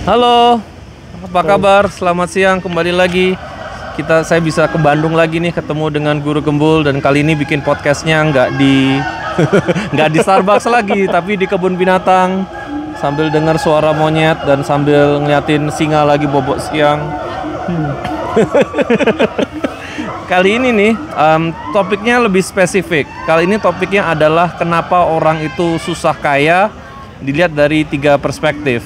Halo, apa kabar? Selamat siang, kembali lagi. Saya bisa ke Bandung lagi nih, ketemu dengan Guru Gembul, dan kali ini bikin podcastnya nggak di nggak di Starbucks lagi, tapi di kebun binatang sambil dengar suara monyet dan sambil ngeliatin singa lagi bobok siang. Kali ini nih topiknya lebih spesifik. Kali ini topiknya adalah kenapa orang itu susah kaya, dilihat dari 3 perspektif.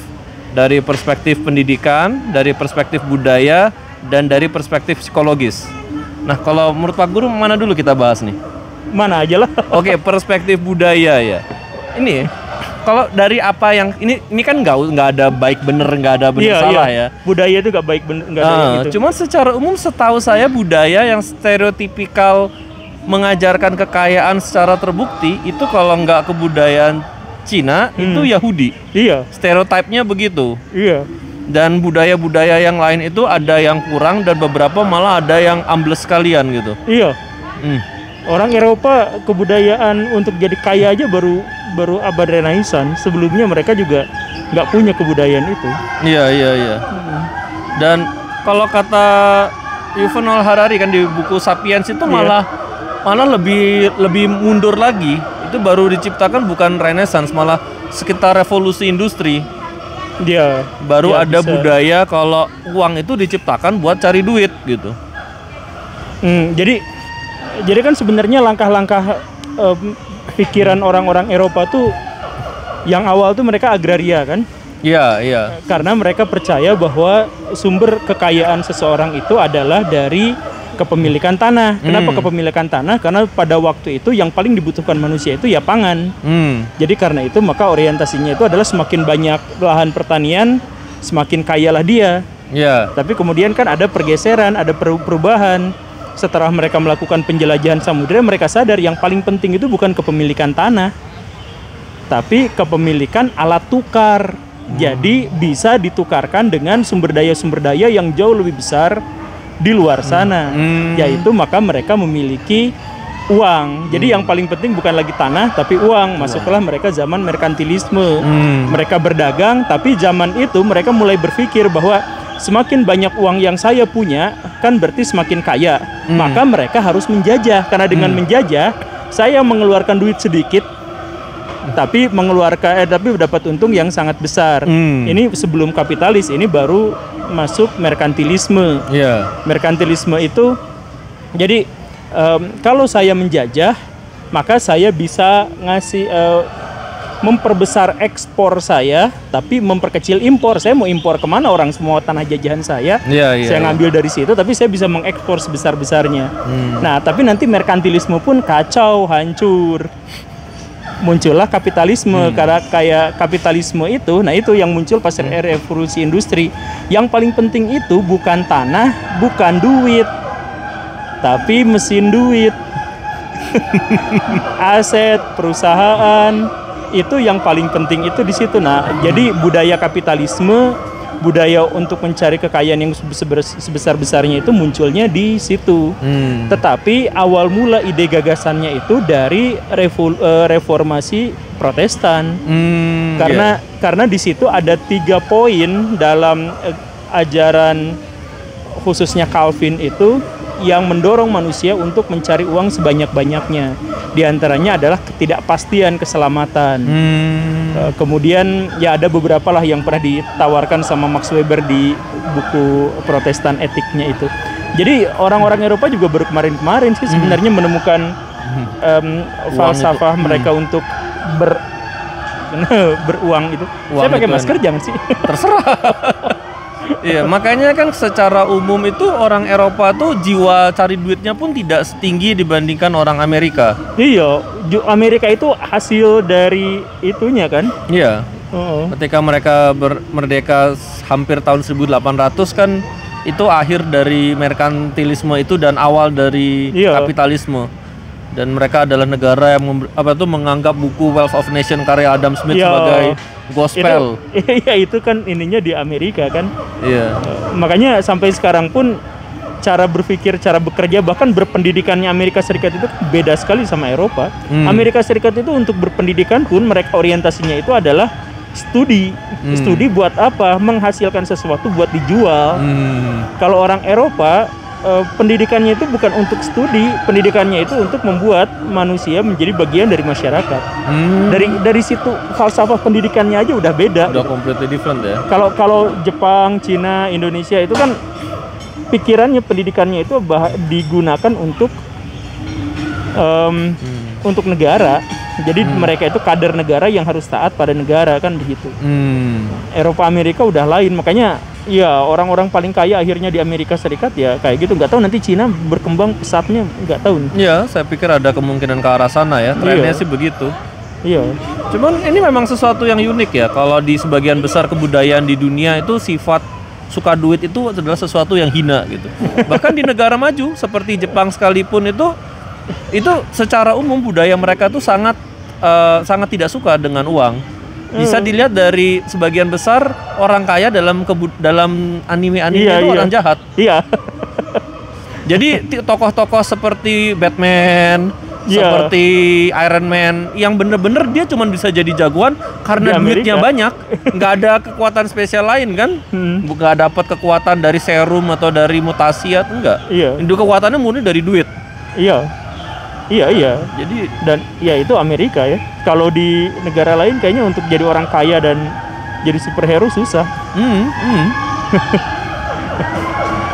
Dari perspektif pendidikan, dari perspektif budaya, dan dari perspektif psikologis. Nah, kalau menurut Pak Guru, mana dulu kita bahas nih? Mana aja lah. Oke, perspektif budaya ya. Ini kalau dari apa yang ini kan nggak ada baik bener, nggak ada benar salah ya. Budaya itu nggak baik bener, nggak ada gitu. Cuman secara umum setahu saya budaya yang stereotipikal mengajarkan kekayaan secara terbukti itu kalau nggak kebudayaan Cina itu Yahudi. Iya. Stereotipnya begitu. Iya. Dan budaya-budaya yang lain itu ada yang kurang dan beberapa malah ada yang ambles sekalian gitu. Iya. Orang Eropa kebudayaan untuk jadi kaya aja baru abad Renaissance. Sebelumnya mereka juga nggak punya kebudayaan itu. Iya. Dan kalau kata Yuval Noah Harari kan di buku Sapiens itu malah lebih mundur lagi. Itu baru diciptakan bukan Renaissance, malah sekitar revolusi industri. Dia baru ada bisa. Budaya kalau uang itu diciptakan buat cari duit gitu. Jadi kan sebenarnya langkah-langkah pikiran orang-orang Eropa tuh yang awal tuh mereka agraria kan? Iya. Karena mereka percaya bahwa sumber kekayaan seseorang itu adalah dari kepemilikan tanah. Kenapa kepemilikan tanah? Karena pada waktu itu yang paling dibutuhkan manusia itu ya pangan. Jadi karena itu maka orientasinya itu adalah semakin banyak lahan pertanian, semakin kayalah dia. Iya. Tapi kemudian kan ada pergeseran, ada perubahan. Setelah mereka melakukan penjelajahan samudera, mereka sadar yang paling penting itu bukan kepemilikan tanah, tapi kepemilikan alat tukar. Jadi bisa ditukarkan dengan sumber daya yang jauh lebih besar di luar sana, yaitu maka mereka memiliki uang. Jadi yang paling penting bukan lagi tanah tapi uang. Masuklah mereka zaman merkantilisme. Mereka berdagang, tapi zaman itu mereka mulai berpikir bahwa semakin banyak uang yang saya punya kan berarti semakin kaya. Maka mereka harus menjajah, karena dengan menjajah saya mengeluarkan duit sedikit tapi dapat untung yang sangat besar. Ini sebelum kapitalis, ini baru masuk merkantilisme. Merkantilisme itu jadi kalau saya menjajah maka saya bisa ngasih memperbesar ekspor saya tapi memperkecil impor. Saya mau impor kemana, orang semua tanah jajahan saya saya ngambil dari situ, tapi saya bisa mengekspor sebesar-besarnya. Nah tapi nanti merkantilisme pun kacau, hancur. Muncullah kapitalisme. Karena kayak kapitalisme itu, nah itu yang muncul pas revolusi industri. Yang paling penting itu bukan tanah, bukan duit, tapi mesin duit. Aset perusahaan itu yang paling penting itu di situ. Nah, jadi budaya kapitalisme, budaya untuk mencari kekayaan yang sebesar-besarnya itu munculnya di situ. Tetapi awal mula ide gagasannya itu dari reformasi Protestan. Karena di situ ada 3 poin dalam ajaran khususnya Calvin itu yang mendorong manusia untuk mencari uang sebanyak-banyaknya. Di antaranya adalah ketidakpastian keselamatan. Kemudian ya ada beberapa lah yang pernah ditawarkan sama Max Weber di buku Protestan etiknya itu. Jadi orang-orang Eropa juga baru kemarin sih sebenarnya menemukan falsafah mereka untuk beruang itu. Saya pakai masker jangan sih. Terserah. Iya, makanya kan secara umum itu orang Eropa tuh jiwa cari duitnya pun tidak setinggi dibandingkan orang Amerika. Iya, Amerika itu hasil dari itunya kan? Iya. Ketika mereka merdeka hampir tahun 1800 kan itu akhir dari merkantilisme itu dan awal dari kapitalisme. Dan mereka adalah negara yang menganggap buku Wealth of Nation karya Adam Smith sebagai gospel. Itu kan ininya di Amerika kan. Iya. Makanya sampai sekarang pun cara berpikir, cara bekerja, bahkan berpendidikannya Amerika Serikat itu beda sekali sama Eropa. Amerika Serikat itu untuk berpendidikan pun mereka orientasinya itu adalah studi. Studi buat apa? Menghasilkan sesuatu buat dijual. Kalau orang Eropa, pendidikannya itu bukan untuk studi, pendidikannya itu untuk membuat manusia menjadi bagian dari masyarakat. Dari situ falsafah pendidikannya aja udah beda. Udah completely different ya. Kalau Jepang, Cina, Indonesia itu kan pikirannya pendidikannya itu digunakan untuk untuk negara. Jadi mereka itu kader negara yang harus taat pada negara kan begitu. Eropa, Amerika udah lain, makanya ya orang-orang paling kaya akhirnya di Amerika Serikat ya kayak gitu. Nggak tahu nanti Cina berkembang pesatnya, nggak tahu. Iya, saya pikir ada kemungkinan ke arah sana ya. Trennya sih begitu. Iya. Cuman ini memang sesuatu yang unik ya. Kalau di sebagian besar kebudayaan di dunia itu sifat suka duit itu adalah sesuatu yang hina gitu. Bahkan di negara maju seperti Jepang sekalipun itu secara umum budaya mereka tuh sangat tidak suka dengan uang. Bisa dilihat dari sebagian besar orang kaya dalam anime itu orang jahat. Iya. Jadi tokoh-tokoh seperti Batman, seperti Iron Man, yang bener-bener dia cuma bisa jadi jagoan karena duitnya banyak, nggak ada kekuatan spesial lain kan, nggak dapat kekuatan dari serum atau dari mutasi atau enggak. Itu kekuatannya murni dari duit. Iya. Jadi dan ya itu Amerika ya. Kalau di negara lain kayaknya untuk jadi orang kaya dan jadi superhero susah.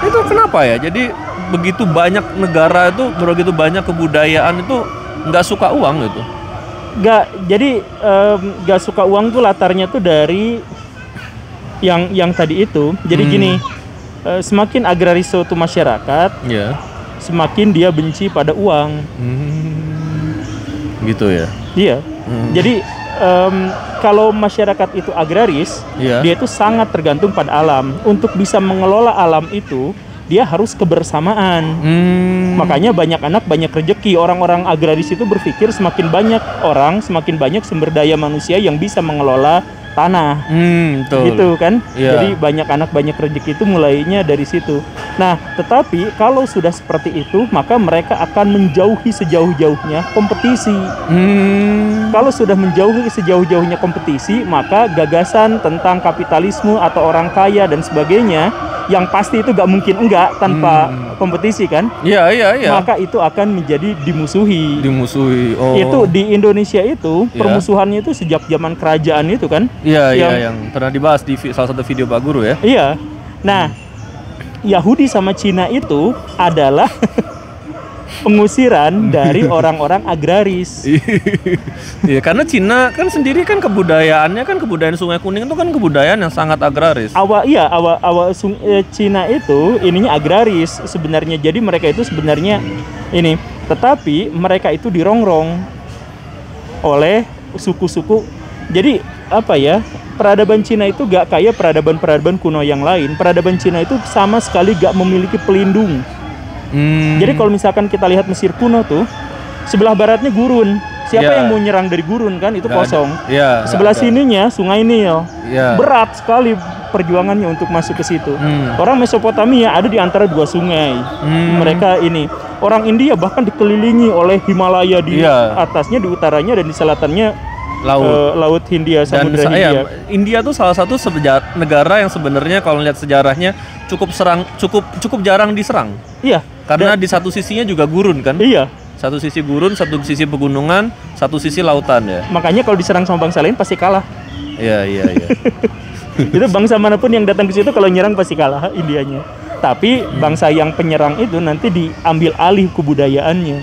Itu kenapa ya? Jadi begitu banyak negara itu, begitu banyak kebudayaan itu nggak suka uang gitu. Nggak suka uang tuh latarnya tuh dari yang tadi itu. Jadi gini, semakin agraris suatu masyarakat, semakin dia benci pada uang. Gitu ya. Iya. Jadi kalau masyarakat itu agraris, dia itu sangat tergantung pada alam. Untuk bisa mengelola alam itu, dia harus kebersamaan. Makanya banyak anak banyak rezeki. Orang-orang agraris itu berpikir semakin banyak orang, semakin banyak sumber daya manusia yang bisa mengelola tanah. Gitu kan. Jadi banyak anak banyak rezeki itu mulainya dari situ. Nah, tetapi kalau sudah seperti itu, maka mereka akan menjauhi sejauh-jauhnya kompetisi. Kalau sudah menjauhi sejauh-jauhnya kompetisi, maka gagasan tentang kapitalisme atau orang kaya dan sebagainya, yang pasti itu gak mungkin enggak tanpa kompetisi kan? Iya. Maka itu akan menjadi dimusuhi. Oh. Itu di Indonesia itu permusuhannya itu sejak zaman kerajaan itu kan? Iya, yang pernah dibahas di salah satu video Pak Guru ya. Iya. Nah, Yahudi sama Cina itu adalah pengusiran dari orang-orang agraris. Iya, karena Cina kan sendiri kan kebudayaannya kan kebudayaan Sungai Kuning itu kan kebudayaan yang sangat agraris. Awal Cina itu ininya agraris sebenarnya. Jadi mereka itu sebenarnya ini, tetapi mereka itu dirongrong oleh suku-suku. Jadi apa ya? Peradaban Cina itu gak kayak peradaban-peradaban kuno yang lain. Peradaban Cina itu sama sekali gak memiliki pelindung. Jadi kalau misalkan kita lihat Mesir kuno tuh, sebelah baratnya gurun. Siapa yang mau nyerang dari gurun kan? Itu kosong. Sebelah sininya Sungai Nil. Berat sekali perjuangannya untuk masuk ke situ. Orang Mesopotamia ada di antara dua sungai. Mereka ini. Orang India bahkan dikelilingi oleh Himalaya di atasnya, di utaranya dan di selatannya Laut Hindia, Samudra Hindia. India tuh salah satu negara yang sebenarnya kalau lihat sejarahnya cukup jarang diserang. Iya. Karena di satu sisinya juga gurun kan? Iya. Satu sisi gurun, satu sisi pegunungan, satu sisi lautan ya. Makanya kalau diserang sama bangsa lain pasti kalah. Iya. Itu bangsa manapun yang datang ke situ kalau nyerang pasti kalah Indianya. Tapi bangsa yang penyerang itu nanti diambil alih kebudayaannya,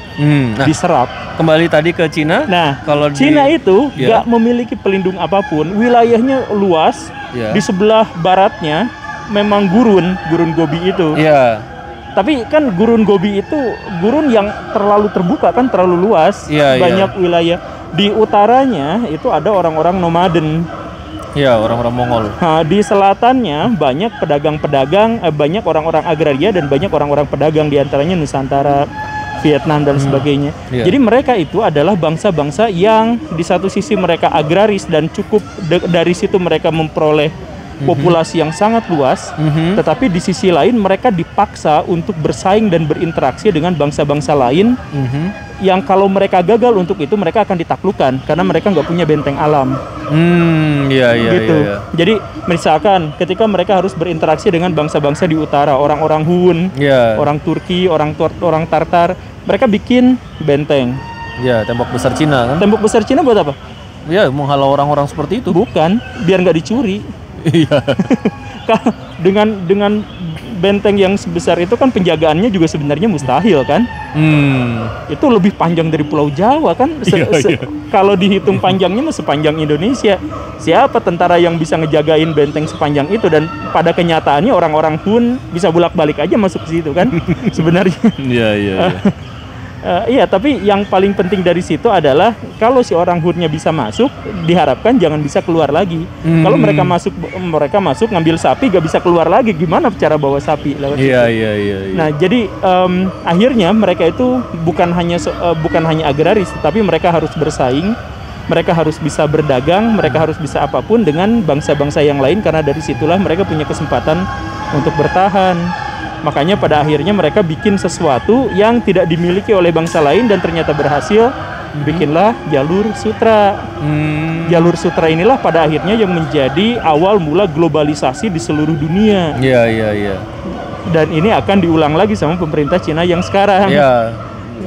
diserap. Kembali tadi ke Cina. Nah, kalau Cina itu nggak memiliki pelindung apapun, wilayahnya luas. Di sebelah baratnya memang gurun Gobi itu. Tapi kan gurun Gobi itu gurun yang terlalu terbuka kan, terlalu luas, banyak wilayah. Di utaranya itu ada orang-orang nomaden. Orang-orang Mongol. Di selatannya banyak pedagang-pedagang, banyak orang-orang agraria dan banyak orang-orang pedagang, diantaranya Nusantara, Vietnam dan sebagainya. Jadi mereka itu adalah bangsa-bangsa yang di satu sisi mereka agraris dan cukup dari situ mereka memperoleh populasi yang sangat luas, tetapi di sisi lain mereka dipaksa untuk bersaing dan berinteraksi dengan bangsa-bangsa lain yang kalau mereka gagal untuk itu mereka akan ditaklukkan karena mereka nggak punya benteng alam. Iya Gitu. iya. Jadi misalkan ketika mereka harus berinteraksi dengan bangsa-bangsa di utara, orang-orang Hun, Iya. orang Turki, orang Tartar, mereka bikin benteng. Iya, tembok besar Cina kan? Tembok besar Cina buat apa? Iya, menghalau orang-orang seperti itu. Bukan, biar nggak dicuri. Iya. dengan benteng yang sebesar itu kan penjagaannya juga sebenarnya mustahil kan? Itu lebih panjang dari Pulau Jawa kan? Iya. Kalau dihitung panjangnya mah sepanjang Indonesia. Siapa tentara yang bisa ngejagain benteng sepanjang itu? Dan pada kenyataannya orang-orang Hun bisa bolak-balik aja masuk ke situ kan? Sebenarnya. Iya. Iya, tapi yang paling penting dari situ adalah kalau si orang Hunnya bisa masuk, diharapkan jangan bisa keluar lagi. Kalau mereka masuk ngambil sapi, gak bisa keluar lagi. Gimana cara bawa sapi lewat situ? Iya. Nah, jadi akhirnya mereka itu bukan hanya agraris, tapi mereka harus bersaing, mereka harus bisa berdagang, mereka harus bisa apapun dengan bangsa-bangsa yang lain karena dari situlah mereka punya kesempatan untuk bertahan. Makanya pada akhirnya mereka bikin sesuatu yang tidak dimiliki oleh bangsa lain dan ternyata berhasil. Bikinlah jalur sutra. Jalur sutra inilah pada akhirnya yang menjadi awal mula globalisasi di seluruh dunia. Iya. Dan ini akan diulang lagi sama pemerintah Cina yang sekarang. Iya.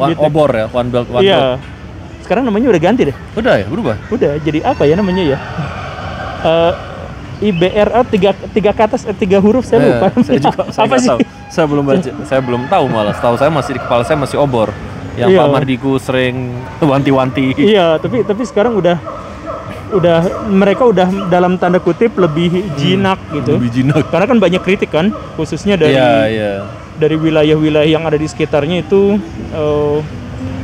Gitu. Obor ya, One Belt One Road. Iya. Sekarang namanya udah ganti deh. Udah ya, berubah. Udah jadi apa ya namanya ya? IBRA tiga kata 3 huruf saya lupa. Saya juga apa sih? tahu. Saya belum baca, saya belum tahu malah. Setahu saya masih di kepala saya masih obor. Yang Iya. Pak Mardigu sering wanti-wanti. Iya, tapi sekarang udah mereka udah dalam tanda kutip lebih jinak gitu. Lebih jinak. Karena kan banyak kritik kan, khususnya dari Iya. dari wilayah-wilayah yang ada di sekitarnya itu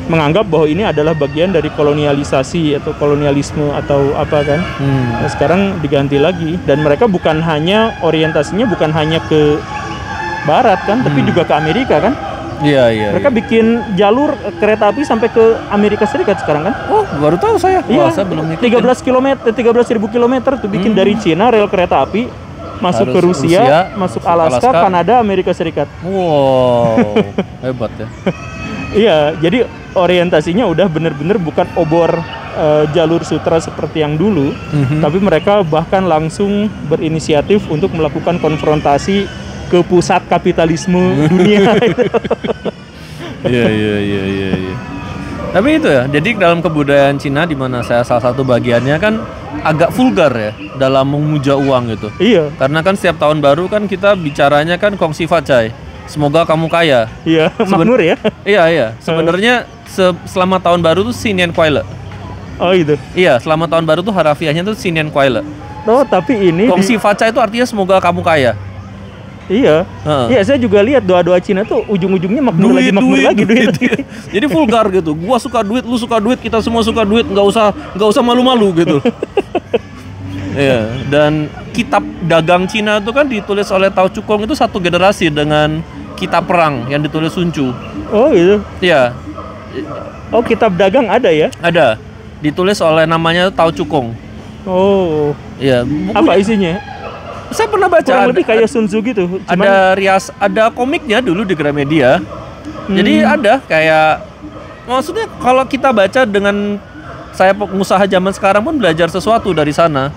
menganggap bahwa ini adalah bagian dari kolonialisasi atau kolonialisme atau apa kan. Nah, sekarang diganti lagi dan mereka bukan hanya orientasinya bukan hanya ke barat kan, tapi juga ke Amerika kan. Iya. Mereka bikin jalur kereta api sampai ke Amerika Serikat sekarang kan. Oh, baru tahu saya. Iya, Wah, saya belum ngikutin. 13.000 kilometer tuh bikin dari Cina rel kereta api masuk Harus ke Rusia, masuk Alaska, Kanada, Amerika Serikat. Wow, hebat ya. Iya, jadi orientasinya udah bener-bener bukan obor jalur sutra seperti yang dulu, tapi mereka bahkan langsung berinisiatif untuk melakukan konfrontasi ke pusat kapitalisme dunia. Iya. Tapi itu ya, jadi dalam kebudayaan Cina di mana saya salah satu bagiannya kan agak vulgar ya dalam memuja uang gitu. Iya. Karena kan setiap tahun baru kan kita bicaranya kan Kongsi Facai. Semoga kamu kaya. Iya, makmur ya. Iya. Sebenarnya selama tahun baru tuh Sinian Kuaile. Oh itu. Iya, selama tahun baru tuh harafiahnya tuh Sinian Kuaile. Oh, tapi ini Kongsi Facai itu artinya semoga kamu kaya. Iya. Iya, saya juga lihat doa-doa Cina tuh ujung-ujungnya makmur lagi. Jadi vulgar gitu. Gua suka duit, lu suka duit, kita semua suka duit, nggak usah malu-malu gitu. Iya, dan kitab dagang Cina itu kan ditulis oleh Tao Chukong itu satu generasi dengan kitab perang yang ditulis Sun Chu. Oh gitu. Iya. Oh, kitab dagang ada ya? Ada. Ditulis oleh namanya Tao Chukong. Oh. Iya. Apa isinya? Saya pernah baca. Kurang lebih kayak Sun Tzu gitu. Ada komiknya dulu di Gramedia. Jadi ada kayak, maksudnya kalau kita baca dengan saya pengusaha zaman sekarang pun belajar sesuatu dari sana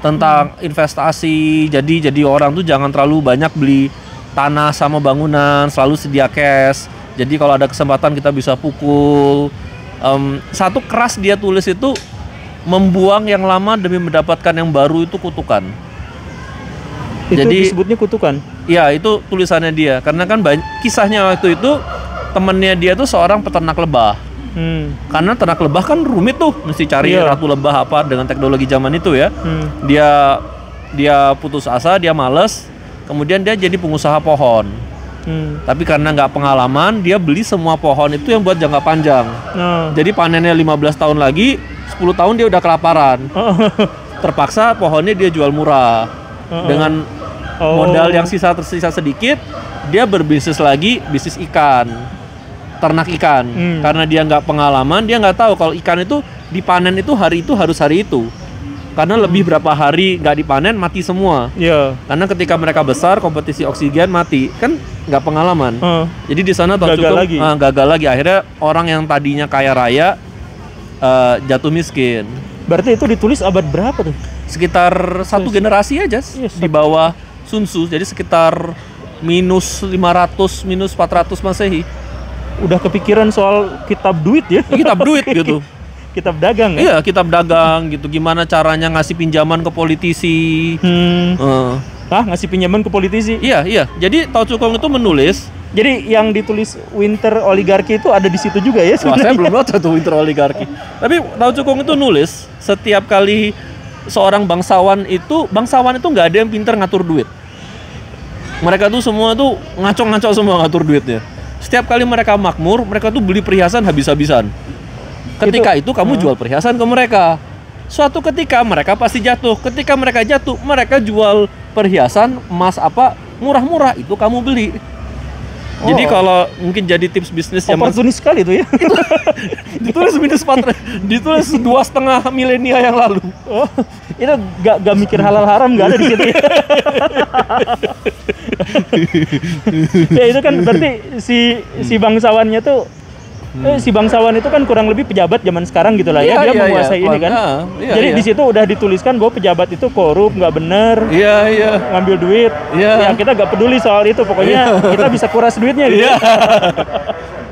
tentang investasi. Jadi orang tuh jangan terlalu banyak beli tanah sama bangunan, selalu sedia cash. Jadi kalau ada kesempatan kita bisa pukul. Satu keras dia tulis itu, membuang yang lama demi mendapatkan yang baru itu kutukan. Itu jadi disebutnya kutukan. Iya, itu tulisannya dia. Karena kan kisahnya waktu itu temennya dia tuh seorang peternak lebah. Karena ternak lebah kan rumit tuh, mesti cari ratu lebah apa dengan teknologi zaman itu ya. Dia putus asa, dia males, kemudian dia jadi pengusaha pohon. Tapi karena nggak pengalaman, dia beli semua pohon itu yang buat jangka panjang. Jadi panennya 15 tahun lagi, 10 tahun dia udah kelaparan. Terpaksa pohonnya dia jual murah. Dengan modal yang tersisa sedikit, dia berbisnis lagi, bisnis ikan. Ternak ikan. Karena dia nggak pengalaman, dia nggak tahu kalau ikan itu dipanen itu hari itu harus hari itu. karena lebih berapa hari nggak dipanen mati semua. Iya. Karena ketika mereka besar kompetisi oksigen mati kan nggak pengalaman. Jadi di sana Tao Chu Kung gagal lagi. Akhirnya orang yang tadinya kaya raya jatuh miskin. Berarti itu ditulis abad berapa tuh? Sekitar satu generasi aja di bawah Sun Tzu. Jadi sekitar minus 500 minus 400 Masehi. Udah kepikiran soal kitab duit ya? Kitab duit gitu. Kitab dagang ya? Iya, kitab dagang gitu. Gimana caranya ngasih pinjaman ke politisi. Ngasih pinjaman ke politisi? Iya. Jadi Tao Chu Kung itu menulis. Jadi yang ditulis Winter Oligarki itu ada di situ juga ya Wah, sebenarnya? saya belum baca tuh Winter Oligarki. Tapi Tao Chu Kung itu nulis setiap kali seorang bangsawan itu nggak ada yang pintar ngatur duit. Mereka tuh semua tuh ngaco-ngaco semua ngatur duitnya. Setiap kali mereka makmur, mereka tuh beli perhiasan habis-habisan. Ketika itu kamu jual perhiasan ke mereka. Suatu ketika mereka pasti jatuh. Ketika mereka jatuh, mereka jual perhiasan emas apa murah-murah itu kamu beli. Jadi kalau mungkin jadi tips bisnis yang oportunis sekali itu ya. Ditulis ditulis 2,5 milenial yang lalu. Itu gak mikir halal haram gak ada di situ ya. Ya itu kan berarti si bangsawannya tuh si bangsawan itu kan kurang lebih pejabat zaman sekarang gitu lah ya. Dia menguasai ini kan. Jadi di situ udah dituliskan bahwa pejabat itu korup, nggak bener, ngambil duit. Ya kita nggak peduli soal itu, pokoknya kita bisa kuras duitnya gitu.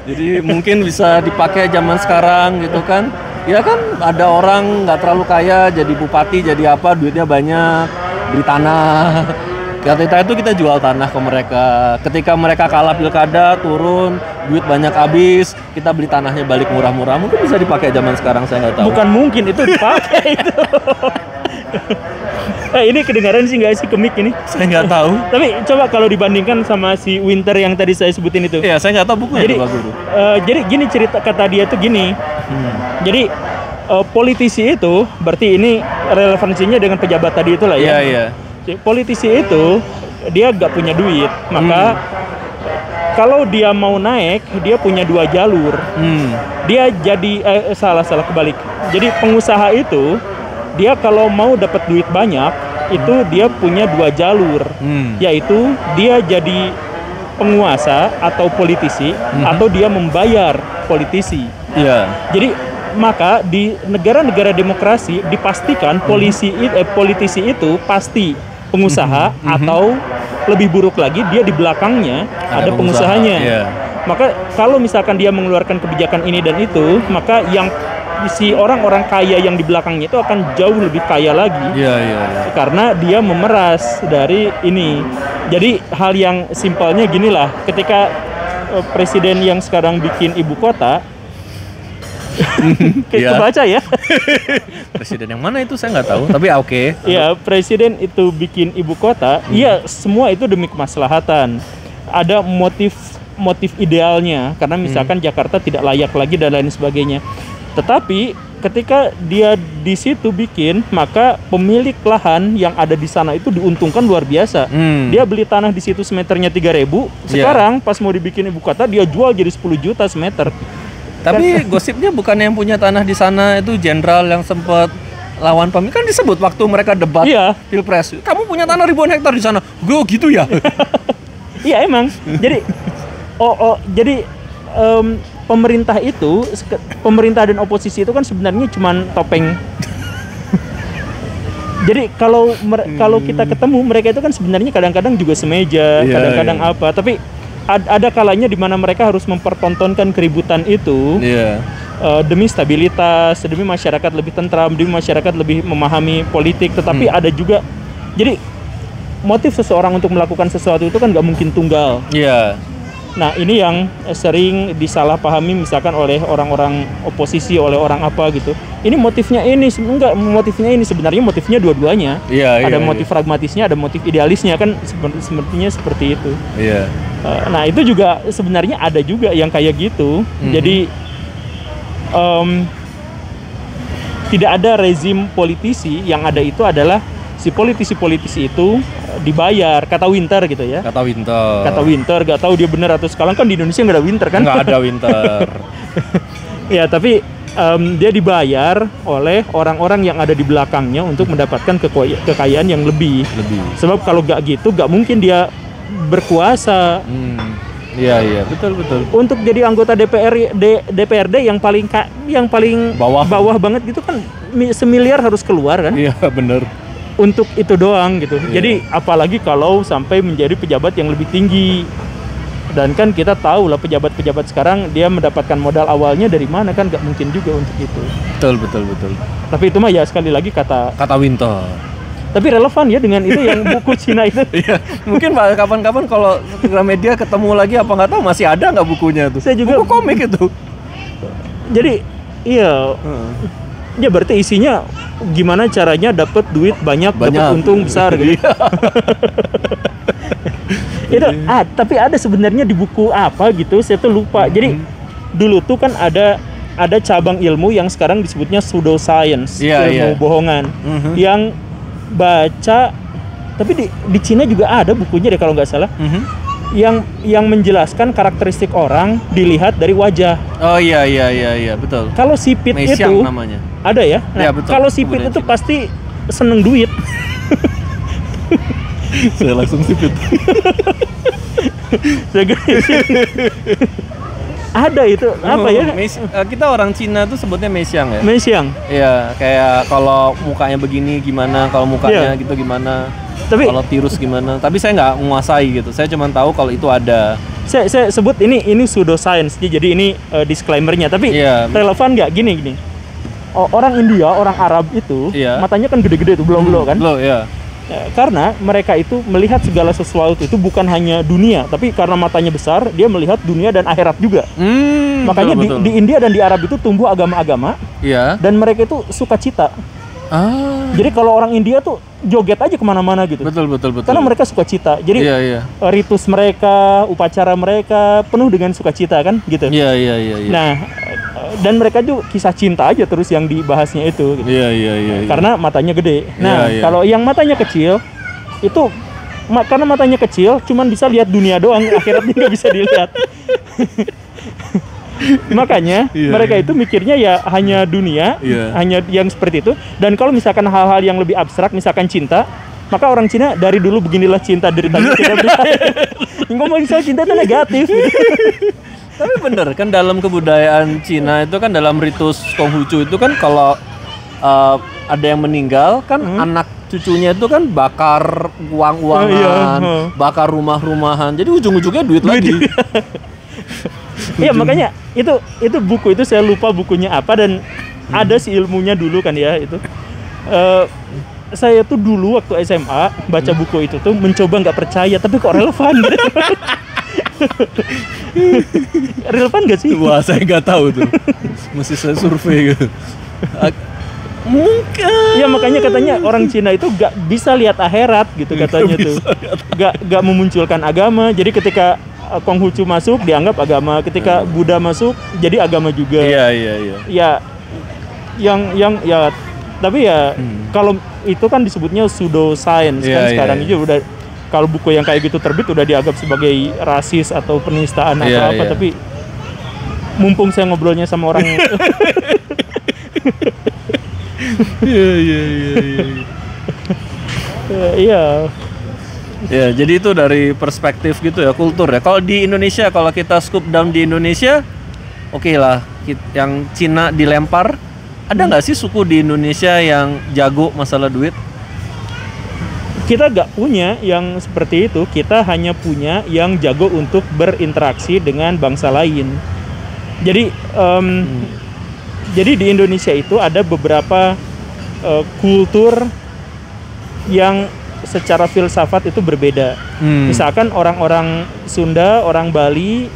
Jadi mungkin bisa dipakai zaman sekarang gitu kan. Ya kan ada orang nggak terlalu kaya jadi bupati jadi apa duitnya banyak beli tanah. Ketika itu kita jual tanah ke mereka. Ketika mereka kalah pilkada, turun, duit banyak habis, kita beli tanahnya balik murah-murah. Mungkin bisa dipakai zaman sekarang, saya nggak tahu. Bukan mungkin, itu dipakai itu. Ini kedengaran sih nggak sih kemik ini? Saya nggak tahu. Tapi coba kalau dibandingkan sama si Winter yang tadi saya sebutin itu. Iya, saya nggak tahu bukunya jadi, itu, Pak Guru. Jadi gini cerita kata dia tuh gini. Jadi politisi itu, berarti ini relevansinya dengan pejabat tadi itulah ya. Iya. Politisi itu dia nggak punya duit, maka kalau dia mau naik dia punya 2 jalur. Dia jadi salah kebalik. Jadi pengusaha itu dia kalau mau dapat duit banyak itu dia punya 2 jalur, yaitu dia jadi penguasa atau politisi atau dia membayar politisi. Jadi maka di negara-negara demokrasi dipastikan politisi itu pasti pengusaha atau lebih buruk lagi dia di belakangnya ada pengusahanya. Maka kalau misalkan dia mengeluarkan kebijakan ini dan itu, maka yang si orang-orang kaya yang di belakangnya itu akan jauh lebih kaya lagi. Karena dia memeras dari ini. Jadi hal yang simpelnya ginilah, ketika presiden yang sekarang bikin ibu kota kebaca ya. Presiden yang mana itu saya nggak tahu, tapi oke. Iya, presiden itu bikin ibu kota, iya semua itu demi kemaslahatan. Ada motif idealnya, karena misalkan Jakarta tidak layak lagi dan lain sebagainya. Tetapi ketika dia di situ bikin, maka pemilik lahan yang ada di sana itu diuntungkan luar biasa. Dia beli tanah di situ semeternya 3.000, sekarang pas mau dibikin ibu kota dia jual jadi 10 juta semeter. Tapi gosipnya bukan yang punya tanah di sana itu jenderal yang sempat lawan pemilu, kan disebut waktu mereka debat pilpres. Kamu punya tanah ribuan hektar di sana. Gue gitu ya. Iya emang. Jadi jadi pemerintah itu, pemerintah dan oposisi itu kan sebenarnya cuman topeng. Jadi kalau kita ketemu mereka itu kan sebenarnya kadang-kadang juga semeja, kadang-kadang apa. Tapi ada kalanya di mana mereka harus mempertontonkan keributan itu demi stabilitas, demi masyarakat lebih tentram, demi masyarakat lebih memahami politik. Tetapi ada juga, jadi motif seseorang untuk melakukan sesuatu itu kan nggak mungkin tunggal. Nah ini yang sering disalahpahami misalkan oleh orang-orang oposisi, oleh orang apa gitu. Ini motifnya ini, enggak, motifnya ini, sebenarnya motifnya dua-duanya. Ada motif pragmatisnya, ada motif idealisnya, kan sepertinya seperti itu. Nah itu juga sebenarnya ada juga yang kayak gitu. Jadi tidak ada rezim politisi, yang ada itu adalah si politisi-politisi itu dibayar, kata Winter gitu ya. Kata Winter, gak tahu dia benar atau sekarang kan di Indonesia nggak ada Winter kan? Nggak ada Winter. Ya tapi dia dibayar oleh orang-orang yang ada di belakangnya untuk mendapatkan kekayaan yang lebih. Sebab kalau nggak gitu, nggak mungkin dia berkuasa. Iya, betul. Untuk jadi anggota DPRD yang paling bawah banget gitu kan, semiliar harus keluar kan? Iya, bener. Untuk itu doang gitu. Jadi apalagi kalau sampai menjadi pejabat yang lebih tinggi. Dan kan kita tahu lah pejabat-pejabat sekarang dia mendapatkan modal awalnya dari mana kan, nggak mungkin juga untuk itu. Betul. Tapi itu mah ya sekali lagi kata Winter. Tapi relevan ya dengan itu yang buku Cina itu. Iya, mungkin Pak kapan-kapan kalau Gramedia ketemu lagi apa nggak tahu masih ada nggak bukunya tuh. Saya juga buku komik itu. Jadi iya. Ya berarti isinya gimana caranya dapat duit banyak. Dapat untung besar gitu. Itu tapi ada sebenarnya di buku apa gitu, saya tuh lupa. Jadi dulu tuh kan ada cabang ilmu yang sekarang disebutnya pseudoscience, ilmu bohongan. Yang baca, tapi di Cina juga ada bukunya deh kalau nggak salah. Yang menjelaskan karakteristik orang dilihat dari wajah. Oh iya, betul. Kalau sipit Meixiang itu namanya. Ada ya? Nah, ya betul. Kalau sipit itu Cina pasti seneng duit. Saya langsung sipit. Ada itu apa ya? Kita orang Cina tuh sebutnya Meixiang ya. Meixiang. Iya, kayak kalau mukanya begini gimana, kalau mukanya gitu gimana. Tapi kalau tirus gimana. Tapi saya nggak menguasai gitu. Saya cuma tahu kalau itu ada. Saya sebut ini pseudoscience. Jadi ini disclaimer-nya. Tapi relevan nggak gini? Orang India, orang Arab itu matanya kan gede-gede tuh, belum kan? Belum, ya. Karena mereka itu melihat segala sesuatu itu bukan hanya dunia, tapi karena matanya besar, dia melihat dunia dan akhirat juga. Makanya betul. Di India dan di Arab itu tumbuh agama-agama, dan mereka itu sukacita. Jadi kalau orang India tuh joget aja kemana-mana gitu. Betul. Karena mereka sukacita. Jadi ritus mereka, upacara mereka penuh dengan sukacita kan, gitu. Iya. Nah, dan mereka juga kisah cinta aja terus yang dibahasnya itu. Gitu. Iya. Karena matanya gede. Nah, kalau yang matanya kecil itu karena matanya kecil, cuman bisa lihat dunia doang, akhiratnya nggak bisa dilihat. Makanya mereka itu mikirnya ya hanya dunia, hanya yang seperti itu. Dan kalau misalkan hal-hal yang lebih abstrak, misalkan cinta, maka orang Cina dari dulu beginilah cinta deritanya tidak bisa. Ngomongin soal cinta itu negatif. Tapi bener kan dalam kebudayaan Cina itu kan dalam ritus Konghucu itu kan kalau ada yang meninggal kan anak cucunya itu kan bakar uang-uangan, bakar rumah-rumahan. Jadi ujung-ujungnya duit lagi. Iya makanya itu buku itu saya lupa bukunya apa dan ada sih ilmunya dulu kan ya itu. Saya tuh dulu waktu SMA baca buku itu tuh mencoba nggak percaya tapi kok relevan gitu. Relevan gak sih? Wah saya nggak tahu tuh. Mesti saya survei gitu. Mungkin. Ya makanya katanya orang Cina itu gak bisa lihat akhirat gitu katanya tuh. Gak memunculkan agama. Jadi ketika Konghucu masuk dianggap agama. Ketika Buddha masuk jadi agama juga. Iya. Ya yang tapi ya kalau itu kan disebutnya pseudoscience kan sekarang itu udah. Kalau buku yang kayak gitu terbit udah dianggap sebagai rasis atau penistaan atau apa, tapi mumpung saya ngobrolnya sama orang Iya. Ya, jadi itu dari perspektif gitu ya, kultur ya. Kalau di Indonesia, kalau kita scoop down di Indonesia, oke lah, yang Cina dilempar, ada nggak sih suku di Indonesia yang jago masalah duit? Kita nggak punya yang seperti itu. Kita hanya punya yang jago untuk berinteraksi dengan bangsa lain. Jadi di Indonesia itu ada beberapa kultur yang secara filsafat itu berbeda. Misalkan orang-orang Sunda, orang Bali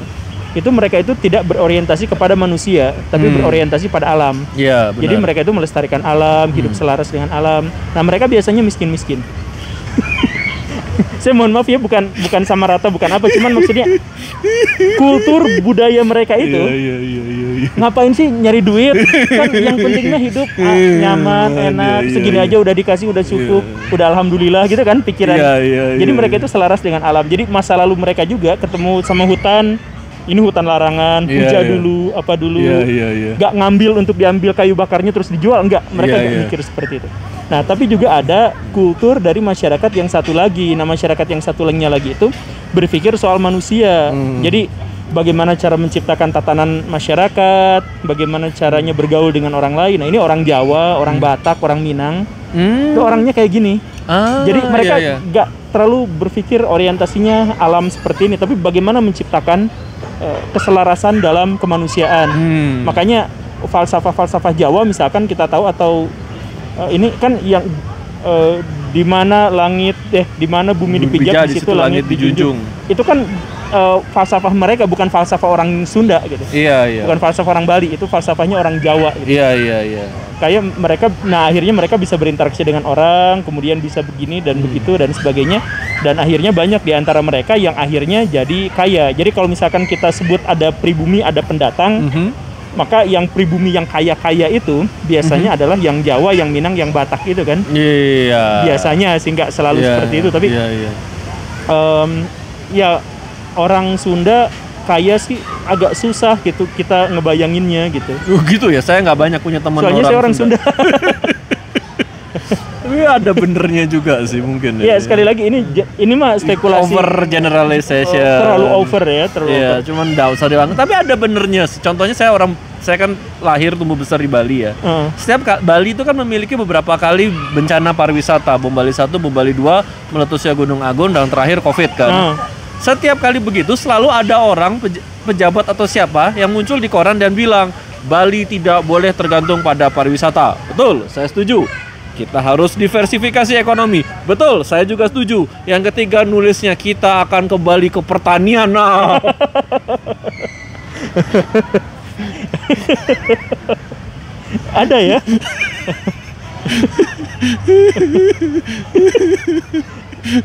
itu mereka itu tidak berorientasi kepada manusia, tapi berorientasi pada alam. Ya, benar. Jadi mereka itu melestarikan alam, hidup selaras dengan alam. Nah mereka biasanya miskin-miskin. Saya mohon maaf ya, bukan sama rata, bukan apa, cuman maksudnya kultur budaya mereka itu ngapain sih nyari duit, kan yang pentingnya hidup nyaman, enak, segini aja udah dikasih, udah cukup, udah alhamdulillah gitu kan pikiran. Jadi mereka itu selaras dengan alam. Jadi masa lalu mereka juga ketemu sama hutan, ini hutan larangan, puja dulu, apa dulu, nggak ngambil untuk diambil kayu bakarnya terus dijual, enggak, mereka nggak mikir seperti itu. Nah, tapi juga ada kultur dari masyarakat yang satu lagi. Nah, masyarakat yang satu lainnya lagi itu berpikir soal manusia. Jadi bagaimana cara menciptakan tatanan masyarakat, bagaimana caranya bergaul dengan orang lain. Nah, ini orang Jawa, orang Batak, orang Minang, itu orangnya kayak gini. Jadi mereka nggak terlalu berpikir orientasinya alam seperti ini, tapi bagaimana menciptakan keselarasan dalam kemanusiaan. Makanya falsafah Jawa misalkan kita tahu, atau ini kan yang di mana bumi dipijak, di situ langit dijunjung. Itu kan falsafah mereka, bukan falsafah orang Sunda gitu. Bukan falsafah orang Bali, itu falsafahnya orang Jawa gitu. Kayak mereka, nah akhirnya mereka bisa berinteraksi dengan orang, kemudian bisa begini dan begitu dan sebagainya, dan akhirnya banyak di antara mereka yang akhirnya jadi kaya. Jadi kalau misalkan kita sebut ada pribumi, ada pendatang, maka yang pribumi yang kaya-kaya itu biasanya adalah yang Jawa, yang Minang, yang Batak itu kan. Biasanya sih, nggak selalu seperti itu, tapi ya orang Sunda kaya sih agak susah gitu kita ngebayanginnya gitu. Gitu ya, saya nggak banyak punya teman soalnya saya orang Sunda. Tapi ada benernya juga sih mungkin. Ya sekali lagi ini mah spekulasi. Over generalization. Terlalu over ya, over. Cuman nggak usah dibangun. Tapi ada benernya. Contohnya saya kan lahir tumbuh besar di Bali ya. Setiap Bali itu kan memiliki beberapa kali bencana pariwisata. Bom Bali 1, Bom Bali 2, meletusnya Gunung Agung, dan terakhir Covid kan. Setiap kali begitu selalu ada orang pejabat atau siapa yang muncul di koran dan bilang Bali tidak boleh tergantung pada pariwisata. Betul, saya setuju. Kita harus diversifikasi ekonomi. Betul, saya juga setuju. Yang ketiga nulisnya kita akan kembali ke pertanian. Nah. Ada ya?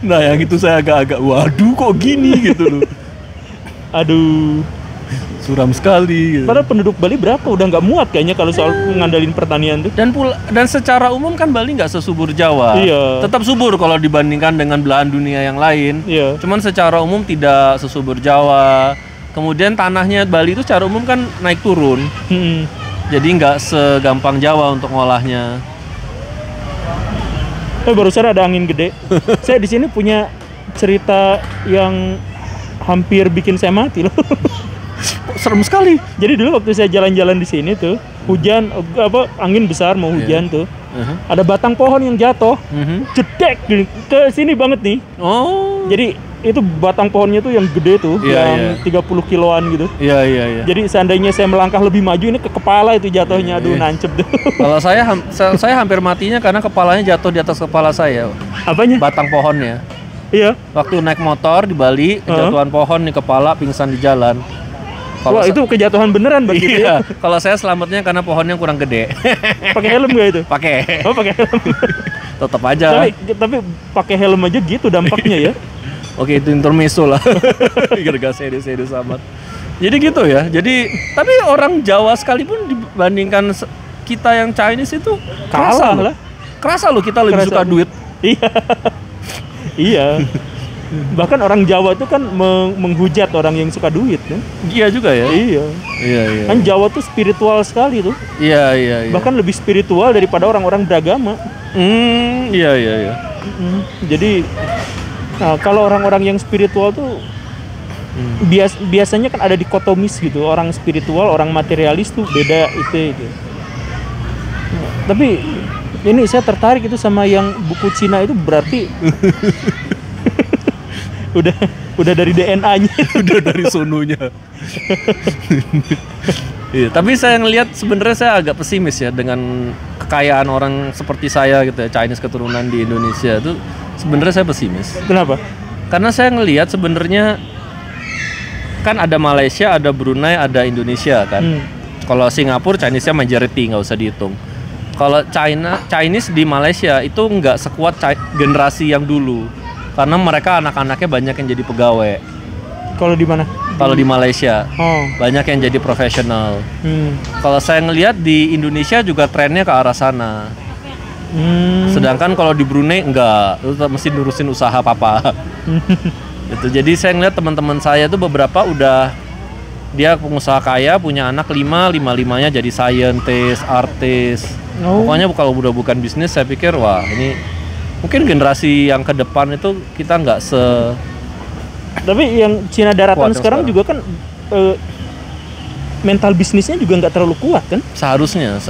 Nah, yang itu saya agak-agak waduh kok gini gitu loh. Aduh, suram sekali gitu. Padahal penduduk Bali berapa? Udah nggak muat kayaknya kalau soal ngandalin pertanian tuh. Dan secara umum kan Bali nggak sesubur Jawa. Tetap subur kalau dibandingkan dengan belahan dunia yang lain. Cuman secara umum tidak sesubur Jawa. Kemudian tanahnya Bali itu secara umum kan naik turun. Jadi nggak segampang Jawa untuk ngolahnya. Barusan ada angin gede. Saya di sini punya cerita yang hampir bikin saya mati loh. Serem sekali. Jadi dulu waktu saya jalan-jalan di sini tuh, hujan angin besar mau hujan tuh. Ada batang pohon yang jatuh. Jedek ke sini banget nih. Jadi itu batang pohonnya tuh yang gede tuh, yang 30 kiloan gitu. Jadi seandainya saya melangkah lebih maju, ini ke kepala itu jatuhnya. Aduh, nancep tuh. Kalau saya hampir matinya karena kepalanya jatuh di atas kepala saya. Apanya? Batang pohonnya. Waktu naik motor di Bali, kejatuhan pohon di kepala, pingsan di jalan. Wah, itu kejatuhan beneran begitu ya? Kalau saya selamatnya karena pohonnya kurang gede. Pakai helm gak itu? Pakai. Oh, pakai helm. Tetap aja. Tapi pakai helm aja gitu dampaknya ya. Oke, itu intermezzo lah. Gak serius amat. Jadi gitu ya. Tapi orang Jawa sekalipun dibandingkan kita yang Chinese itu kerasa loh kita lebih suka duit. Iya. Bahkan orang Jawa itu kan menghujat orang yang suka duit kan? Iya juga ya. Iya. Kan Jawa tuh spiritual sekali tuh. Iya. Bahkan lebih spiritual daripada orang-orang beragama. Iya. Jadi kalau orang-orang yang spiritual tuh biasanya kan ada dikotomis gitu. Orang spiritual, orang materialis tuh beda itu. Tapi ini saya tertarik itu sama yang buku Cina itu, berarti udah dari DNA-nya, udah dari sononya. Tapi saya ngelihat sebenarnya saya agak pesimis ya dengan kekayaan orang seperti saya gitu ya, Chinese keturunan di Indonesia itu. Sebenarnya saya pesimis. Kenapa? Karena saya ngelihat sebenarnya kan ada Malaysia, ada Brunei, ada Indonesia kan. Kalau Singapura Chinese-nya majority, nggak usah dihitung. Kalau Chinese di Malaysia itu nggak sekuat generasi yang dulu. Karena mereka anak-anaknya banyak yang jadi pegawai. Kalau di mana? Kalau di Malaysia banyak yang jadi profesional. Kalau saya ngelihat di Indonesia juga trennya ke arah sana. Sedangkan kalau di Brunei enggak, lu mesti nurusin usaha papa. Gitu. Jadi saya ngeliat teman-teman saya tuh beberapa udah Dia pengusaha kaya, punya anak 5, lima-limanya jadi scientist, artis. Oh. Pokoknya kalau udah bukan bisnis, saya pikir wah ini mungkin generasi yang ke depan itu kita nggak Tapi yang Cina daratan Kuat sekarang sekarang. juga kan mental bisnisnya juga nggak terlalu kuat kan? seharusnya.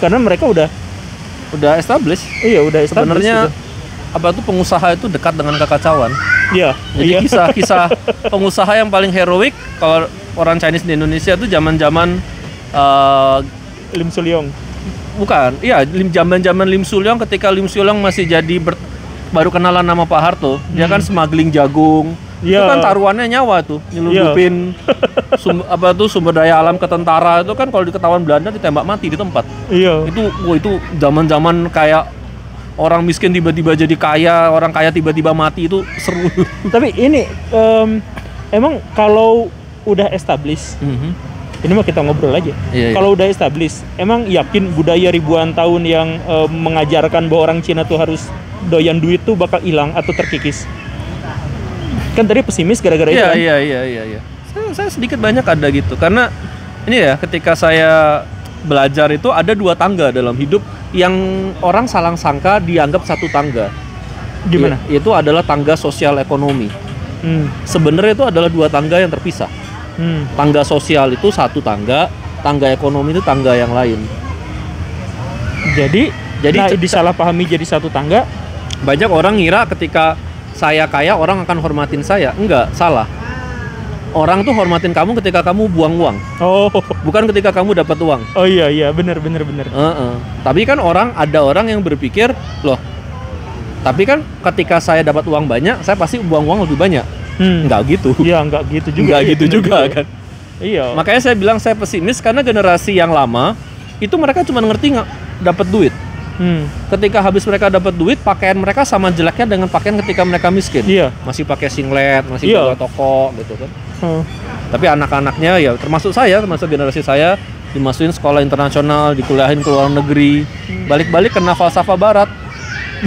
Karena mereka udah Established. udah established Sebenarnya gitu. apa tuh pengusaha itu dekat dengan kekacauan. Iya. Jadi kisah pengusaha yang paling heroik kalau orang Chinese di Indonesia tuh zaman-zaman Lim Sulyong. bukan, iya zaman-zaman Lim Sulyong, ketika Lim Sulyong masih jadi baru kenalan nama Pak Harto, dia kan smuggling jagung. Itu Iya. kan taruhannya nyawa tuh, nyelundupin sumber daya alam ke tentara itu kan kalau diketahuan Belanda ditembak mati di tempat. Iya. Itu zaman-zaman kayak orang miskin tiba-tiba jadi kaya, orang kaya tiba-tiba mati, itu seru. Tapi ini emang kalau udah established, ini mah kita ngobrol aja. Iya. Kalau udah established, emang yakin budaya ribuan tahun yang mengajarkan bahwa orang Cina tuh harus doyan duit tuh bakal hilang atau terkikis? Kan tadi pesimis gara-gara itu kan? Iya. Saya sedikit banyak ada gitu, karena ini ya ketika saya belajar itu ada 2 tangga dalam hidup yang orang salah sangka dianggap satu tangga. Gimana? Itu adalah tangga sosial ekonomi. Sebenarnya itu adalah 2 tangga yang terpisah. Tangga sosial itu satu tangga ekonomi itu tangga yang lain. Jadi disalahpahami jadi satu tangga. Banyak orang ngira ketika saya kaya orang akan hormatin saya. Enggak, salah. Orang tuh hormatin kamu ketika kamu buang uang, Oh. bukan ketika kamu dapat uang. Oh iya, benar. Tapi kan ada orang yang berpikir, loh, tapi kan ketika saya dapat uang banyak, saya pasti buang uang lebih banyak. Enggak gitu. Iya, enggak gitu juga. Enggak Iya, gitu benar juga kan. Iya. Makanya saya bilang saya pesimis karena generasi yang lama itu mereka cuma ngerti nggak dapat duit. Ketika habis mereka dapat duit, pakaian mereka sama jeleknya dengan pakaian ketika mereka miskin. Iya. Masih pakai singlet, masih Iya. bawa toko gitu kan. Tapi Tapi anak-anaknya ya termasuk generasi saya dimasukin sekolah internasional, dikuliahin ke luar negeri, balik-balik kena falsafah barat.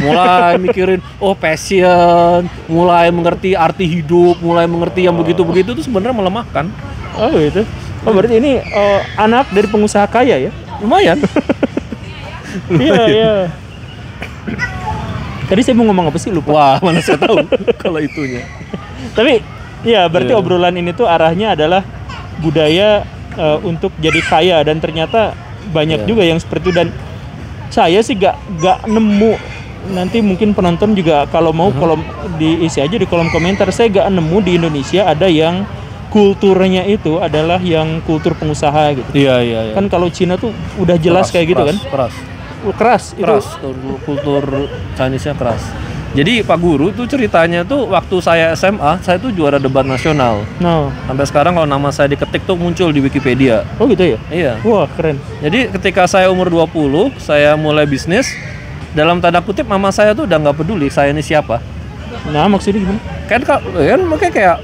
Mulai mikirin passion, mulai mengerti arti hidup, mulai mengerti yang begitu-begitu itu sebenarnya melemahkan. Oh gitu. Oh berarti ini anak dari pengusaha kaya ya? Lumayan. Iya. Tadi saya mau ngomong apa sih, lupa. Wah, mana saya tahu kalau itunya. Tapi ya berarti Iya. obrolan ini tuh arahnya adalah budaya untuk jadi kaya, dan ternyata banyak Iya. juga yang seperti itu, dan saya sih gak nemu. Nanti mungkin penonton juga kalau mau kolom diisi aja di kolom komentar. Saya gak nemu di Indonesia ada yang kulturnya itu adalah yang kultur pengusaha gitu. Iya. Kan kalau Cina tuh udah jelas kayak gitu kan. Keras itu. Kultur Chinese-nya keras. Jadi Pak Guru tuh ceritanya tuh waktu saya SMA, saya tuh juara debat nasional. No. Sampai sekarang kalau nama saya diketik tuh muncul di Wikipedia. Oh gitu ya? Iya. Wah, keren. Jadi ketika saya umur 20, saya mulai bisnis. Dalam tanda kutip mama saya tuh udah nggak peduli saya ini siapa. Nah, maksudnya gimana? Kan makanya kayak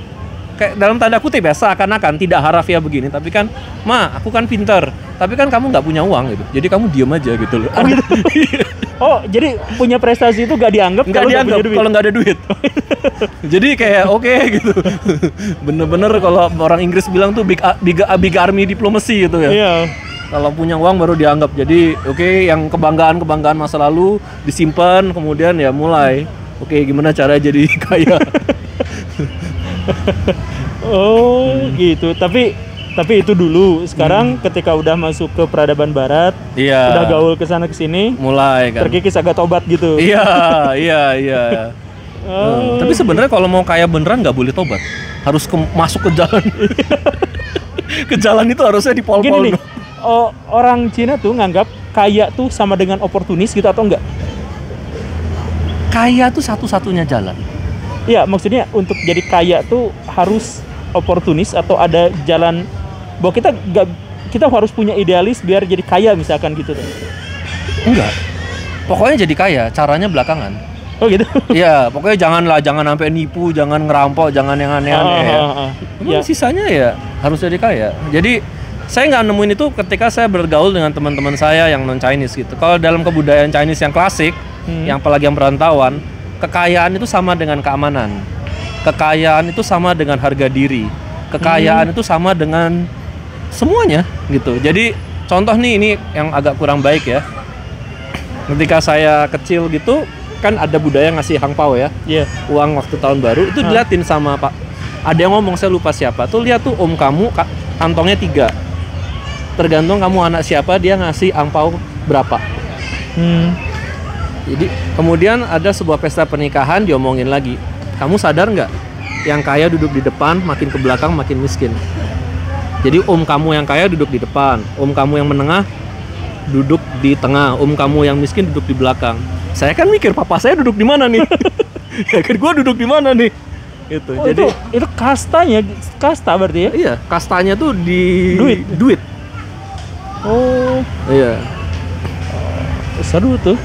dalam tanda kutip ya, seakan-akan tidak harafiah begini, tapi kan, ma, aku kan pintar, tapi kan kamu nggak punya uang gitu, jadi kamu diam aja gitu loh. Oh, jadi punya prestasi itu gak dianggap Nggak kalau nggak dianggap punya duit? kalau nggak ada duit. Jadi kayak oke gitu. Bener-bener kalau orang Inggris bilang tuh big army diplomacy gitu ya. Iya. Kalau punya uang baru dianggap. Jadi yang kebanggaan masa lalu disimpan, kemudian ya mulai gimana cara jadi kaya. Oh, gitu. Tapi itu dulu. Sekarang ketika udah masuk ke peradaban barat, Iya. udah gaul ke sana ke sini, Mulai kan. terkikis agak tobat gitu. Iya. Tapi sebenarnya kalau mau kaya beneran nggak boleh tobat. Harus masuk ke jalan. Ke jalan itu harusnya di Gini pol-pol. nih, orang Cina tuh nganggap kaya tuh sama dengan oportunis gitu atau enggak? Kaya tuh satu-satunya jalan. Iya, maksudnya untuk jadi kaya tuh harus oportunis atau ada jalan bahwa kita harus punya idealis biar jadi kaya misalkan gitu tuh. Enggak. Pokoknya jadi kaya, caranya belakangan. Oh gitu. Iya, pokoknya jangan sampai nipu, jangan ngerampok, jangan yang aneh-aneh ya. Cuman Ya. sisanya ya harus jadi kaya. Jadi saya nggak nemuin itu ketika saya bergaul dengan teman-teman saya yang non Chinese gitu. Kalau dalam kebudayaan Chinese yang klasik, yang apalagi yang perantauan, kekayaan itu sama dengan keamanan. Kekayaan itu sama dengan harga diri. Kekayaan itu sama dengan semuanya gitu. Jadi contoh nih, ini yang agak kurang baik ya. Ketika saya kecil gitu kan ada budaya ngasih angpau ya. Iya. Uang waktu tahun baru itu diliatin sama Pak. Ada yang ngomong, saya lupa siapa. Tuh lihat tuh om kamu kantongnya 3. Tergantung kamu anak siapa dia ngasih angpau berapa. Jadi kemudian ada sebuah pesta pernikahan diomongin lagi. Kamu sadar nggak? Yang kaya duduk di depan, makin ke belakang makin miskin. Jadi om kamu yang kaya duduk di depan, om kamu yang menengah duduk di tengah, om kamu yang miskin duduk di belakang. Saya kan mikir, papa saya duduk di mana nih? Ya kan gua duduk di mana nih? Gitu. Oh, jadi itu kasta berarti ya? iya, kastanya tuh di duit. Oh, Iya. seru tuh.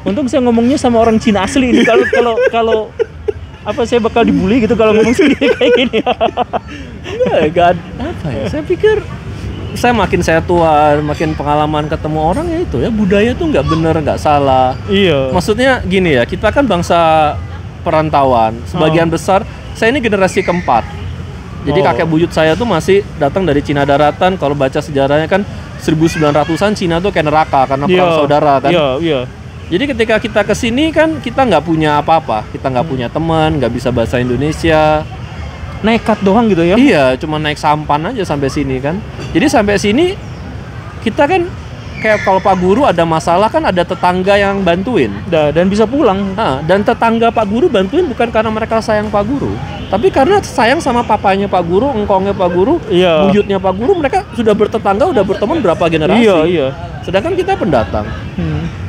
Untung saya ngomongnya sama orang Cina asli ini. Kalau apa saya bakal dibully gitu kalau ngomong sendiri kayak gini. Enggak apa ya? Saya pikir makin saya tua, makin pengalaman ketemu orang ya itu ya, budaya tuh nggak bener, nggak salah. Iya. Maksudnya gini ya, kita kan bangsa perantauan. Sebagian besar, saya ini generasi keempat. Jadi kakek buyut saya tuh masih datang dari Cina daratan. Kalau baca sejarahnya kan 1900-an Cina tuh kayak neraka karena perang saudara kan. Iya. Jadi ketika kita kesini kan kita nggak punya apa-apa, kita nggak punya teman, nggak bisa bahasa Indonesia, Nekat doang gitu ya? Iya, cuma naik sampan aja sampai sini kan. Jadi sampai sini kita kan kayak kalau Pak Guru ada masalah kan ada tetangga yang bantuin. Dan bisa pulang. Nah, dan tetangga Pak Guru bantuin bukan karena mereka sayang Pak Guru, tapi karena sayang sama papanya Pak Guru, engkongnya Pak Guru, buyutnya Pak Guru. Mereka sudah bertetangga, udah berteman berapa generasi. Iya. Sedangkan kita pendatang.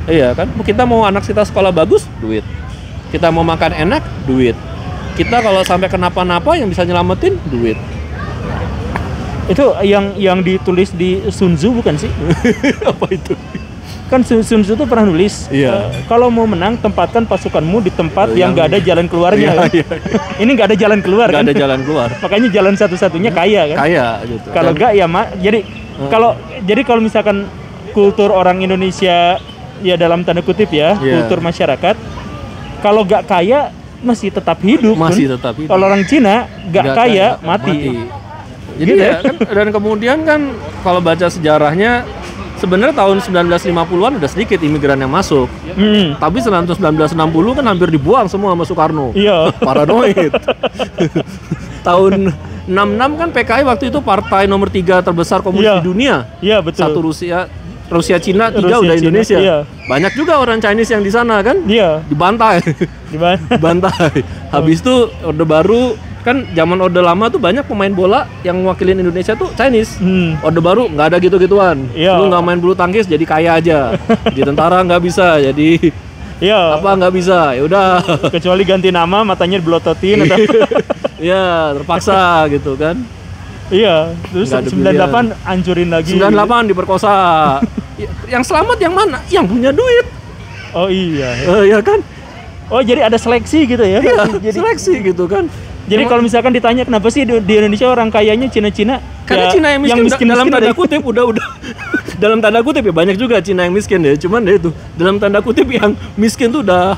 Iya kan, kita mau anak kita sekolah bagus, duit. Kita mau makan enak, duit. Kita kalau sampai kenapa-napa yang bisa nyelamatin, duit. Itu yang ditulis di Sun Tzu bukan sih? Apa itu? Kan Sun Tzu tuh pernah nulis, kalau mau menang tempatkan pasukanmu di tempat yang nggak ada jalan keluarnya. Iya. Ini nggak ada jalan keluar kan? Nggak ada jalan keluar. Makanya jalan satu-satunya kaya kan? Kaya gitu. Kalau nggak ya jadi kalau misalkan kultur orang Indonesia ya dalam tanda kutip ya, kultur masyarakat, kalau nggak kaya masih tetap hidup. Kalau orang Cina nggak kaya mati. Jadi gitu ya kan, dan kemudian kan kalau baca sejarahnya sebenarnya tahun 1950-an udah sedikit imigran yang masuk. Tapi 1960 kan hampir dibuang semua sama Soekarno. Iya. Paranoid. Tahun 66 kan PKI waktu itu partai nomor 3 terbesar komunis di dunia. Iya, betul. 1 Rusia, Cina, 3 udah Indonesia. Iya. Banyak juga orang Chinese yang di sana kan? Iya. Dibantai. Habis itu Orde Baru kan, zaman Orde Lama tuh banyak pemain bola yang mewakilin Indonesia tuh Chinese. Orde Baru nggak ada gitu-gituan. Lu nggak main bulu tangkis jadi kaya aja. Di tentara nggak bisa, jadi nggak bisa. Ya udah. Kecuali ganti nama, matanya dibelototin atau ya terpaksa gitu kan. Iya, terus 98 hancurin lagi. 98 diperkosa. Yang selamat yang mana? Yang punya duit. Oh iya. Iya kan? Oh jadi ada seleksi gitu ya? Iya, jadi seleksi gitu kan. Jadi kalau misalkan ditanya kenapa sih di Indonesia orang kayanya Cina-Cina? Karena Cina yang miskin dalam tanda kutip udah dalam tanda kutip ya, banyak juga Cina yang miskin ya. Cuman ya itu dalam tanda kutip yang miskin tuh udah.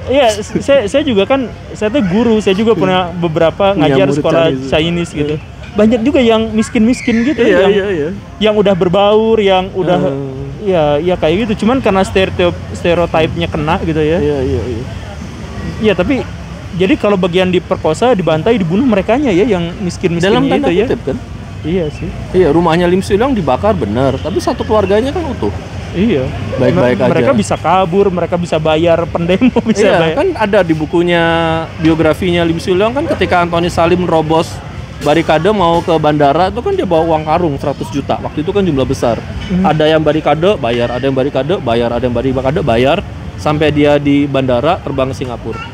Iya, saya juga kan, saya tuh guru, saya juga punya beberapa ngajar sekolah Chinese gitu. Banyak juga yang miskin-miskin gitu, yang udah berbaur, yang udah ya kayak gitu. Cuman karena stereotipnya kena gitu ya. Iya, tapi jadi kalau bagian diperkosa, dibantai, dibunuh merekanya ya yang miskin-miskin dalam tanda gitu kutip, ya. Kan? Iya sih. Iya, rumahnya Lim Siuliang dibakar benar, tapi satu keluarganya kan utuh. Iya. Baik-baik aja. Mereka bisa kabur, mereka bisa bayar pendemo, bisa bayar. Kan ada di bukunya, biografinya Lim Siuliang kan, ketika Antoni Salim nerobos barikade mau ke bandara itu kan dia bawa uang karung 100 juta. Waktu itu kan jumlah besar. Ada yang barikade bayar, ada yang barikade bayar, ada yang barikade bayar, sampai dia di bandara terbang ke Singapura.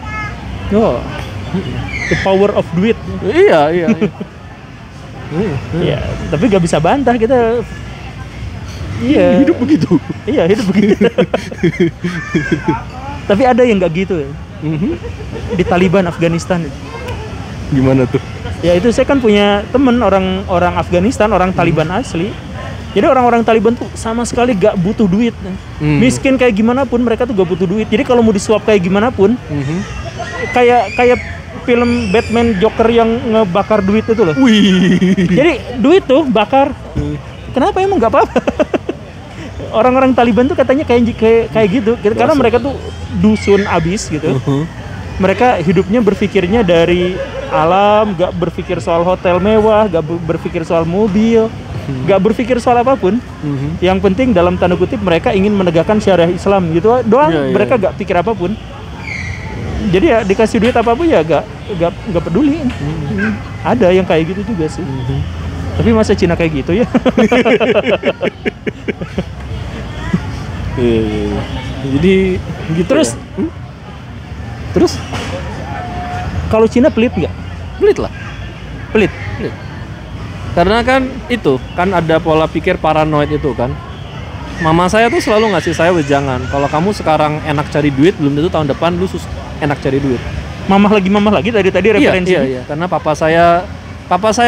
The power of duit. Iya. Iya, tapi gak bisa bantah kita. Iya. Hidup begitu. Iya, hidup begitu. Tapi ada yang gak gitu ya. Di Taliban Afghanistan. Gimana tuh? Ya itu saya kan punya temen orang Afghanistan, orang Taliban asli. Jadi orang-orang Taliban tuh sama sekali gak butuh duit. Miskin kayak gimana pun mereka tuh gak butuh duit. Jadi kalau mau disuap kayak gimana pun, kayak film Batman Joker yang ngebakar duit itu loh. Wih. Jadi duit tuh bakar. Kenapa emang nggak apa-apa? Orang-orang Taliban tuh katanya kayak gitu. Karena mereka tuh dusun abis gitu. Mereka hidupnya berpikirnya dari alam, nggak berpikir soal hotel mewah, nggak berpikir soal mobil, nggak berpikir soal apapun. Yang penting dalam tanda kutip mereka ingin menegakkan syariah Islam gitu doang. Mereka nggak pikir apapun. Jadi ya dikasih duit apapun ya nggak peduli. Ada yang kayak gitu juga sih. Tapi masa Cina kayak gitu ya? Jadi gitu. Terus kalau Cina pelit nggak? Pelit lah. Pelit. Karena kan itu kan ada pola pikir paranoid itu kan. Mama saya tuh selalu ngasih saya wejangan. Kalau kamu sekarang enak cari duit, belum tentu tahun depan lu enak cari duit. Mamah lagi dari tadi referensi. Iya. Karena papa saya